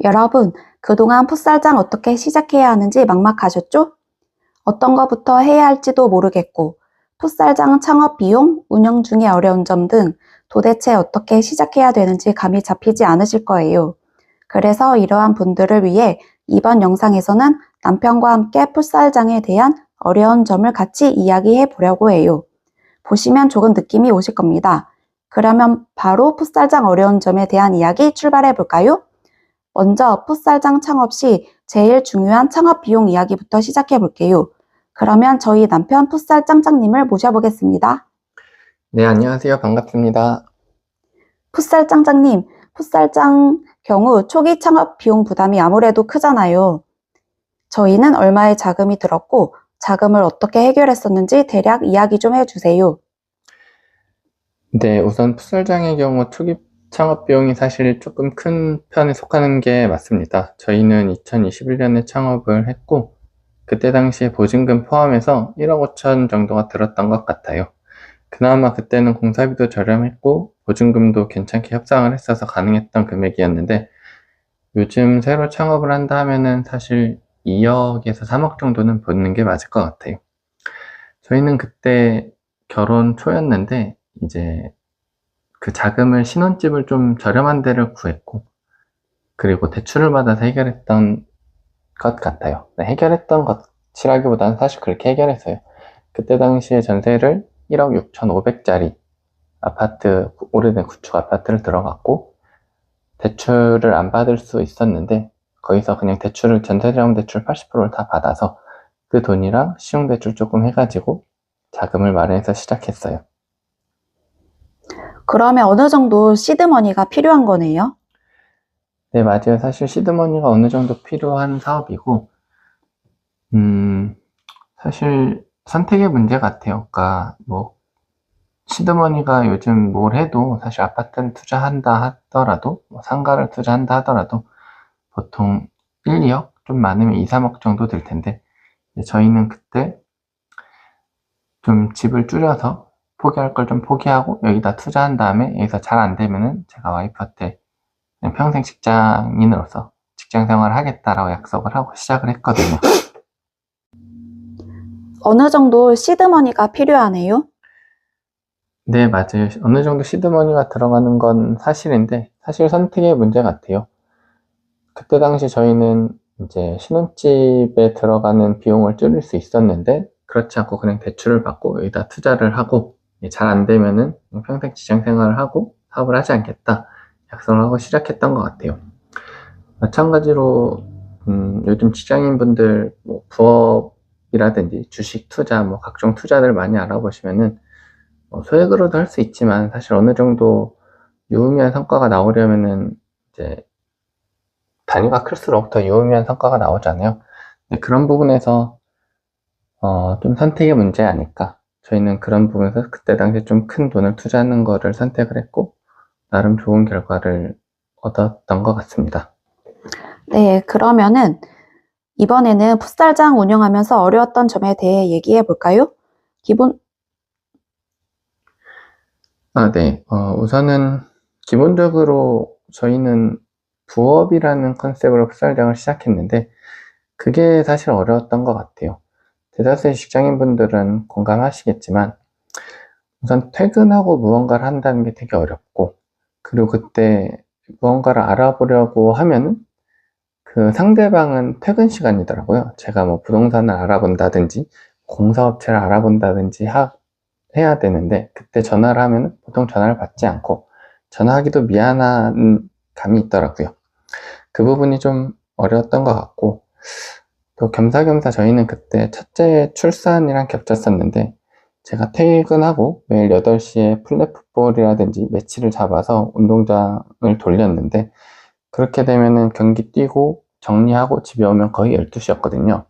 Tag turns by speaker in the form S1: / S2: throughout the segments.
S1: 여러분, 그동안 풋살장 어떻게 시작해야 하는지 막막하셨죠? 어떤 것부터 해야 할지도 모르겠고, 풋살장 창업 비용, 운영 중에 어려운 점 등 도대체 어떻게 시작해야 되는지 감이 잡히지 않으실 거예요. 그래서 이러한 분들을 위해 이번 영상에서는 남편과 함께 풋살장에 대한 어려운 점을 같이 이야기해 보려고 해요. 보시면 조금 느낌이 오실 겁니다. 그러면 바로 풋살장 어려운 점에 대한 이야기 출발해 볼까요? 먼저 풋살장 창업 시 제일 중요한 창업 비용 이야기부터 시작해 볼게요. 그러면 저희 남편 풋살 짱짱님을 모셔보겠습니다.
S2: 네, 안녕하세요. 반갑습니다.
S1: 풋살 짱짱님, 풋살장 경우 초기 창업 비용 부담이 아무래도 크잖아요. 저희는 얼마의 자금이 들었고 자금을 어떻게 해결했었는지 대략 이야기 좀 해주세요.
S2: 네, 우선 풋살장의 경우 초기 창업 비용이 사실 조금 큰 편에 속하는 게 맞습니다. 저희는 2021년에 창업을 했고, 그때 당시에 보증금 포함해서 1억 5천 정도가 들었던 것 같아요. 그나마 그때는 공사비도 저렴했고, 보증금도 괜찮게 협상을 했어서 가능했던 금액이었는데, 요즘 새로 창업을 한다 하면은 사실 2억에서 3억 정도는 붓는 게 맞을 것 같아요. 저희는 그때 결혼 초였는데, 이제 그 자금을 신혼집을 좀 저렴한 데를 구했고, 그리고 대출을 받아서 해결했던 것 같아요. 네, 해결했던 것이라기보다는 사실 그렇게 해결했어요. 그때 당시에 전세를 1억 6,500짜리 아파트, 오래된 구축 아파트를 들어갔고, 대출을 안 받을 수 있었는데, 거기서 그냥 대출을, 전세자금 대출 80%를 다 받아서 그 돈이랑 신용대출 조금 해가지고 자금을 마련해서 시작했어요.
S1: 그러면 어느 정도 시드머니가 필요한 거네요?
S2: 네, 맞아요. 사실 시드머니가 어느 정도 필요한 사업이고, 사실 선택의 문제 같아요. 그러니까 뭐 시드머니가 요즘 뭘 해도 사실 아파트를 투자한다 하더라도, 뭐 상가를 투자한다 하더라도 보통 1, 2억, 좀 많으면 2, 3억 정도 들 텐데, 저희는 그때 좀 집을 줄여서 포기할 걸 좀 포기하고 여기다 투자한 다음에 여기서 잘 안 되면은 제가 와이프한테 그냥 평생 직장인으로서 직장 생활을 하겠다라고 약속을 하고 시작을 했거든요.
S1: 어느 정도 시드머니가 필요하네요?
S2: 네, 맞아요. 어느 정도 시드머니가 들어가는 건 사실인데, 사실 선택의 문제 같아요. 그때 당시 저희는 이제 신혼집에 들어가는 비용을 줄일 수 있었는데, 그렇지 않고 그냥 대출을 받고 여기다 투자를 하고, 잘 안 되면은 평생 직장 생활을 하고 사업을 하지 않겠다 약속을 하고 시작했던 것 같아요. 마찬가지로 요즘 직장인분들 뭐 부업이라든지 주식 투자, 뭐 각종 투자들 많이 알아보시면은 소액으로도 할 수 있지만 사실 어느 정도 유의미한 성과가 나오려면은 이제 단위가 클수록 더 유의미한 성과가 나오잖아요. 그런 부분에서 좀 선택의 문제 아닐까. 저희는 그런 부분에서 그때 당시에 좀 큰 돈을 투자하는 거를 선택을 했고 나름 좋은 결과를 얻었던 것 같습니다.
S1: 네, 그러면은 이번에는 풋살장 운영하면서 어려웠던 점에 대해 얘기해 볼까요?
S2: 네. 우선은 기본적으로 저희는 부업이라는 컨셉으로 풋살장을 시작했는데 그게 사실 어려웠던 것 같아요. 대다수의 직장인분들은 공감하시겠지만 우선 퇴근하고 무언가를 한다는 게 되게 어렵고, 그리고 그때 무언가를 알아보려고 하면은 그 상대방은 퇴근 시간이더라고요. 제가 뭐 부동산을 알아본다든지 공사업체를 알아본다든지 해야 되는데 그때 전화를 하면 보통 전화를 받지 않고 전화하기도 미안한 감이 있더라고요. 그 부분이 좀 어려웠던 것 같고, 또 겸사겸사 저희는 그때 첫째 출산이랑 겹쳤었는데 제가 퇴근하고 매일 8시에 플랫풋볼이라든지 매치를 잡아서 운동장을 돌렸는데, 그렇게 되면은 경기 뛰고 정리하고 집에 오면 거의 12시였거든요.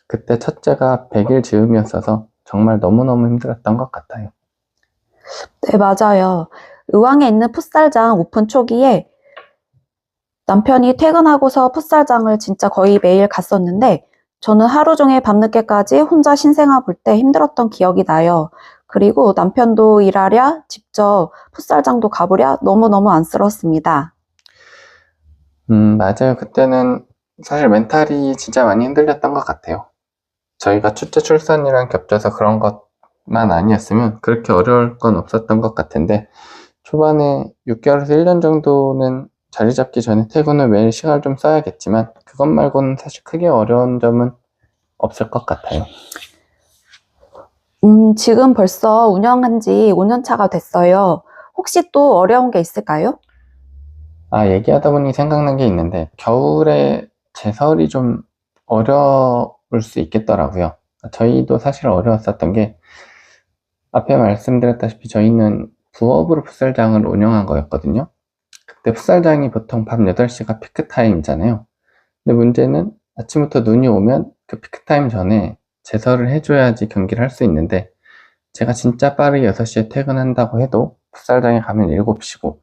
S2: 그때 첫째가 100일 즈음이었어서 정말 너무너무 힘들었던 것 같아요.
S1: 네, 맞아요. 의왕에 있는 풋살장 오픈 초기에 남편이 퇴근하고서 풋살장을 진짜 거의 매일 갔었는데 저는 하루 종일 밤늦게까지 혼자 신생아 볼 때 힘들었던 기억이 나요. 그리고 남편도 일하랴 직접 풋살장도 가보랴 너무너무 안쓰럽습니다.
S2: 맞아요. 그때는 사실 멘탈이 진짜 많이 흔들렸던 것 같아요. 저희가 첫째 출산이랑 겹쳐서 그런 것만 아니었으면 그렇게 어려울 건 없었던 것 같은데, 초반에 6개월에서 1년 정도는 자리 잡기 전에 퇴근을 매일 시간을 좀 써야겠지만, 그것 말고는 사실 크게 어려운 점은 없을 것 같아요.
S1: 지금 벌써 운영한 지 5년 차가 됐어요. 혹시 또 어려운 게 있을까요?
S2: 얘기하다 보니 생각난 게 있는데, 겨울에 제설이 좀 어려울 수 있겠더라고요. 저희도 사실 어려웠었던 게, 앞에 말씀드렸다시피 저희는 부업으로 풋살장을 운영한 거였거든요. 그때 풋살장이 보통 밤 8시가 피크타임이잖아요. 근데 문제는 아침부터 눈이 오면 그 피크타임 전에 제설을 해줘야지 경기를 할 수 있는데, 제가 진짜 빠르게 6시에 퇴근한다고 해도 풋살장에 가면 7시고,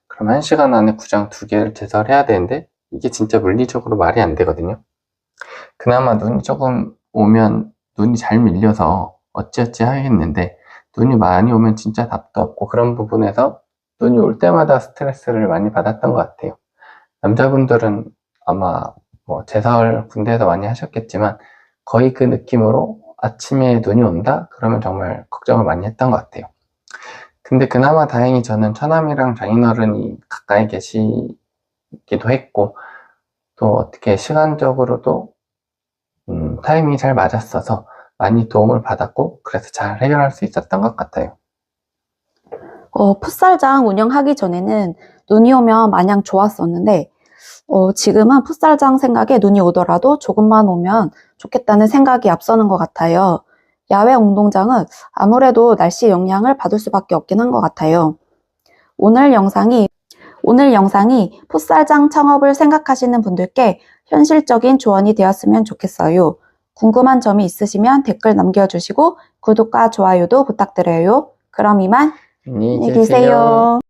S2: 그럼 1시간 안에 구장 2개를 제설해야 되는데, 이게 진짜 물리적으로 말이 안 되거든요. 그나마 눈이 조금 오면 눈이 잘 밀려서 어찌어찌 하겠는데, 눈이 많이 오면 진짜 답도 없고, 그런 부분에서 눈이 올 때마다 스트레스를 많이 받았던 것 같아요. 남자분들은 아마 뭐 제설 군대에서 많이 하셨겠지만, 거의 그 느낌으로 아침에 눈이 온다? 그러면 정말 걱정을 많이 했던 것 같아요. 근데 그나마 다행히 저는 처남이랑 장인어른이 가까이 계시기도 했고, 또 어떻게 시간적으로도 타이밍이 잘 맞았어서 많이 도움을 받았고, 그래서 잘 해결할 수 있었던 것 같아요.
S1: 풋살장 운영하기 전에는 눈이 오면 마냥 좋았었는데, 지금은 풋살장 생각에 눈이 오더라도 조금만 오면 좋겠다는 생각이 앞서는 것 같아요. 야외 운동장은 아무래도 날씨 영향을 받을 수밖에 없긴 한 것 같아요. 오늘 영상이 풋살장 창업을 생각하시는 분들께 현실적인 조언이 되었으면 좋겠어요. 궁금한 점이 있으시면 댓글 남겨주시고 구독과 좋아요도 부탁드려요. 그럼 이만
S2: 안녕히
S1: 안녕히
S2: 계세요.
S1: 계세요.